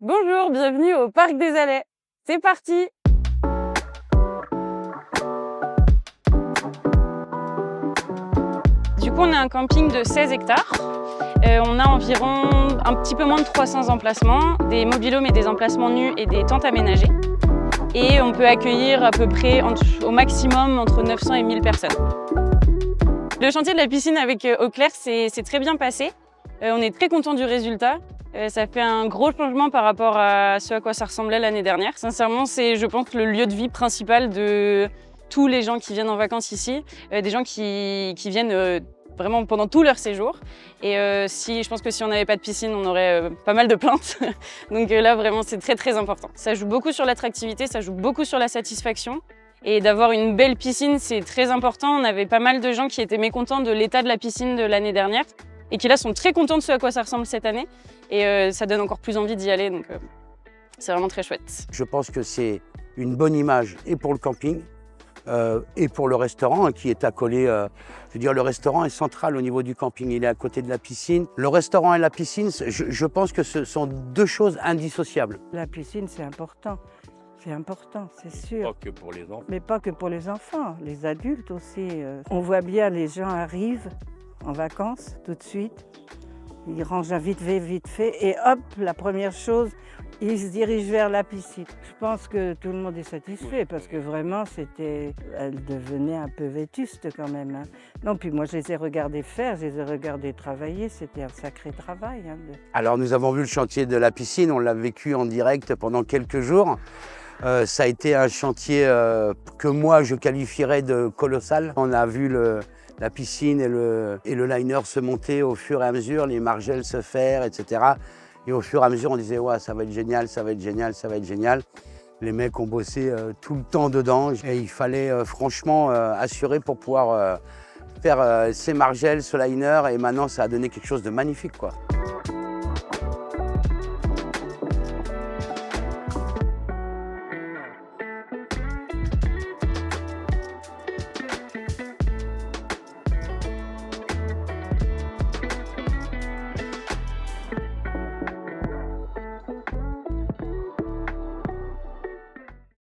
Bonjour, bienvenue au Parc des Allets. C'est parti! Du coup, on a un camping de 16 hectares. On a environ un petit peu moins de 300 emplacements, des mobil-homes et des emplacements nus et des tentes aménagées. Et on peut accueillir à peu près au maximum entre 900 et 1000 personnes. Le chantier de la piscine avec Eau Claire s'est très bien passé. On est très content du résultat. Ça fait un gros changement par rapport à ce à quoi ça ressemblait l'année dernière. Sincèrement, c'est, je pense, le lieu de vie principal de tous les gens qui viennent en vacances ici, des gens qui viennent vraiment pendant tout leur séjour. Et je pense que si on n'avait pas de piscine, on aurait pas mal de plaintes. Donc là, vraiment, c'est très important. Ça joue beaucoup sur l'attractivité, ça joue beaucoup sur la satisfaction. Et d'avoir une belle piscine, c'est très important. On avait pas mal de gens qui étaient mécontents de l'état de la piscine de l'année dernière et qui là sont très contents de ce à quoi ça ressemble cette année. Et ça donne encore plus envie d'y aller, donc c'est vraiment très chouette. Je pense que c'est une bonne image et pour le camping et pour le restaurant qui est accolé. Je veux dire, le restaurant est central au niveau du camping, il est à côté de la piscine. Le restaurant et la piscine, je pense que ce sont deux choses indissociables. La piscine, c'est important. C'est important, c'est sûr. Pas que pour les enfants. Mais pas que pour les enfants, les adultes aussi. On voit bien, les gens arrivent en vacances tout de suite. Ils rangent vite fait, et hop, la première chose, ils se dirigent vers la piscine. Je pense que tout le monde est satisfait parce que vraiment, elle devenait un peu vétuste quand même. Hein. Non, puis moi, je les ai regardés faire, je les ai regardés travailler, c'était un sacré travail. Hein, Alors nous avons vu le chantier de la piscine, on l'a vécu en direct pendant quelques jours. Ça a été un chantier que moi je qualifierais de colossal. On a vu la piscine et le liner se monter au fur et à mesure, les margelles se faire, etc. Et au fur et à mesure, on disait ouais, ça va être génial, ça va être génial, ça va être génial. Les mecs ont bossé tout le temps dedans et il fallait franchement assurer pour pouvoir faire ces margelles, ce liner, et maintenant ça a donné quelque chose de magnifique, quoi.